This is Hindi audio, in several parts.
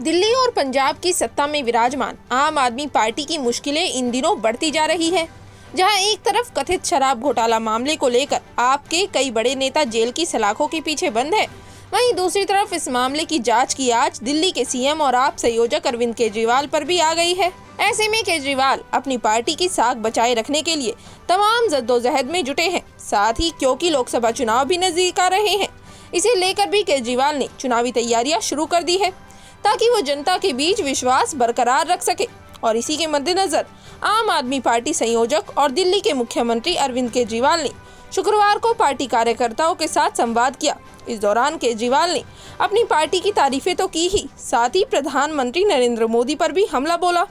दिल्ली और पंजाब की सत्ता में विराजमान आम आदमी पार्टी की मुश्किलें इन दिनों बढ़ती जा रही है। जहां एक तरफ कथित शराब घोटाला मामले को लेकर आपके कई बड़े नेता जेल की सलाखों के पीछे बंद है, वहीं दूसरी तरफ इस मामले की जांच की आंच दिल्ली के सीएम और आप संयोजक अरविंद केजरीवाल पर भी आ गई है। ऐसे में केजरीवाल अपनी पार्टी की साख बचाए रखने के लिए तमाम जद्दोजहद में जुटे हैं। साथ ही क्योंकि लोकसभा चुनाव भी नजदीक आ रहे हैं, इसे लेकर भी केजरीवाल ने चुनावी तैयारियां शुरू कर दी है ताकि वो जनता के बीच विश्वास बरकरार रख सके। और इसी के मद्देनजर आम आदमी पार्टी संयोजक और दिल्ली के मुख्यमंत्री अरविंद केजरीवाल ने शुक्रवार को पार्टी कार्यकर्ताओं के साथ संवाद किया। इस दौरान केजरीवाल ने अपनी पार्टी की तारीफें तो की ही, साथ ही प्रधानमंत्री नरेंद्र मोदी पर भी हमला बोला।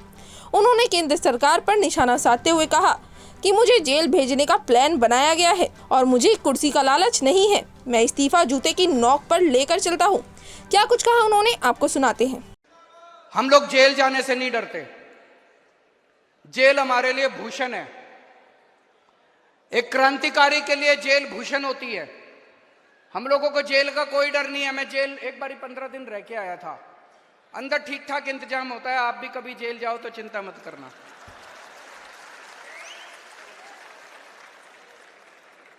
उन्होंने केंद्र सरकार पर निशाना साधते हुए कहा कि मुझे जेल भेजने का प्लान बनाया गया है और मुझे कुर्सी का लालच नहीं है। मैं इस्तीफा जूते की नोक पर लेकर चलता हूँ। क्या कुछ कहा उन्होंने, आपको सुनाते हैं। हम लोग जेल जाने से नहीं डरते। जेल हमारे लिए भूषण है। एक क्रांतिकारी के लिए जेल भूषण होती है। हम लोगों को जेल का कोई डर नहीं है। मैं जेल एक बारी 15 दिन रह के आया था। अंदर ठीक ठाक इंतजाम होता है। आप भी कभी जेल जाओ तो चिंता मत करना।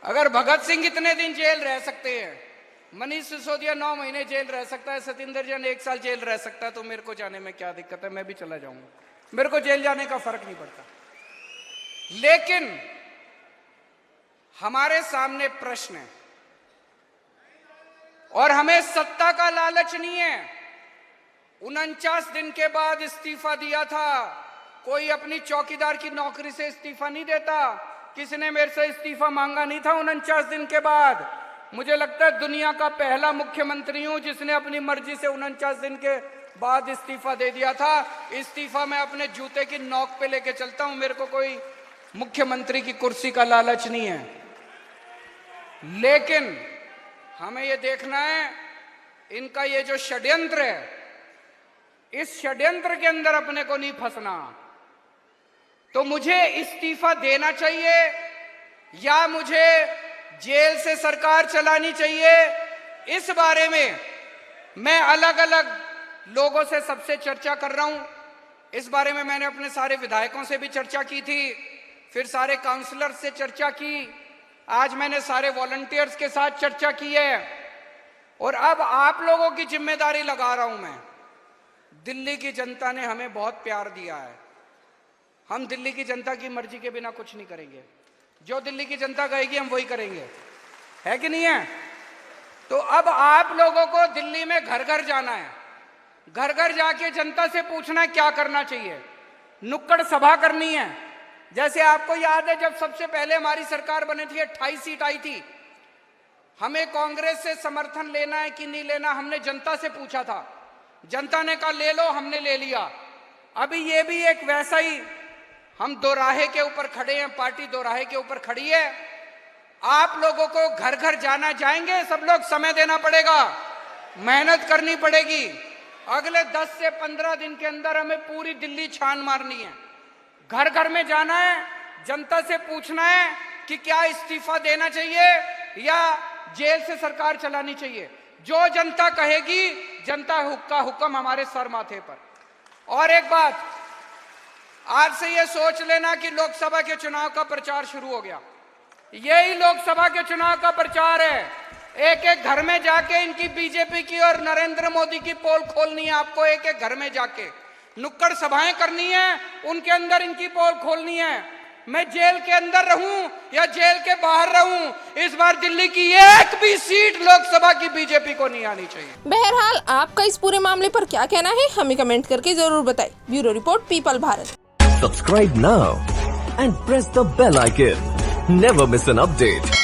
अगर भगत सिंह इतने दिन जेल रह सकते हैं, मनीष सिसोदिया 9 महीने जेल रह सकता है, सतिंदर जैन 1 साल जेल रह सकता है, तो मेरे को जाने में क्या दिक्कत है? मैं भी चला जाऊंगा। मेरे को जेल जाने का फर्क नहीं पड़ता। लेकिन हमारे सामने प्रश्न है और हमें सत्ता का लालच नहीं है। 49 दिन के बाद इस्तीफा दिया था। कोई अपनी चौकीदार की नौकरी से इस्तीफा नहीं देता। किसी ने मेरे से इस्तीफा मांगा नहीं था 49 दिन के बाद। मुझे लगता है दुनिया का पहला मुख्यमंत्री हूं जिसने अपनी मर्जी से 49 दिन के बाद इस्तीफा दे दिया था। इस्तीफा मैं अपने जूते की नोक पे लेके चलता हूं। मेरे को कोई मुख्यमंत्री की कुर्सी का लालच नहीं है। लेकिन हमें यह देखना है इनका ये जो षड्यंत्र है, इस षड्यंत्र के अंदर अपने को नहीं फंसना। तो मुझे इस्तीफा देना चाहिए या मुझे जेल से सरकार चलानी चाहिए, इस बारे में मैं अलग अलग लोगों से सबसे चर्चा कर रहा हूं। इस बारे में मैंने अपने सारे विधायकों से भी चर्चा की थी, फिर सारे काउंसलर से चर्चा की, आज मैंने सारे वॉलंटियर्स के साथ चर्चा की है और अब आप लोगों की जिम्मेदारी लगा रहा हूं मैं। दिल्ली की जनता ने हमें बहुत प्यार दिया है। हम दिल्ली की जनता की मर्जी के बिना कुछ नहीं करेंगे। जो दिल्ली की जनता कहेगी हम वही करेंगे, है कि नहीं है? तो अब आप लोगों को दिल्ली में घर घर जाना है। घर घर जाके जनता से पूछना है क्या करना चाहिए। नुक्कड़ सभा करनी है। जैसे आपको याद है जब सबसे पहले हमारी सरकार बनी थी 28 सीट आई थी। हमें कांग्रेस से समर्थन लेना है कि नहीं लेना, हमने जनता से पूछा था। जनता ने कहा ले लो, हमने ले लिया। अभी ये भी एक वैसा ही, हम दोराहे के ऊपर खड़े हैं, पार्टी दोराहे के ऊपर खड़ी है। आप लोगों को घर घर जाना, जाएंगे सब लोग, समय देना पड़ेगा, मेहनत करनी पड़ेगी। अगले 10 से 15 दिन के अंदर हमें पूरी दिल्ली छान मारनी है। घर घर में जाना है, जनता से पूछना है कि क्या इस्तीफा देना चाहिए या जेल से सरकार चलानी चाहिए। जो जनता कहेगी, जनता का हुक्म हमारे सर माथे पर। और एक बात, आज से ये सोच लेना कि लोकसभा के चुनाव का प्रचार शुरू हो गया। यही लोकसभा के चुनाव का प्रचार है। एक एक घर में जाके इनकी बीजेपी की और नरेंद्र मोदी की पोल खोलनी है। आपको एक एक घर में जाके नुक्कड़ सभाएं करनी है, उनके अंदर इनकी पोल खोलनी है। मैं जेल के अंदर रहूं या जेल के बाहर रहूं, इस बार दिल्ली की एक भी सीट लोकसभा की बीजेपी को नहीं आनी चाहिए। बहरहाल आपका इस पूरे मामले पर क्या कहना है, हमें कमेंट करके जरूर बताएं। Bureau report, people Bharat. Subscribe now and press the bell icon. Never miss an update.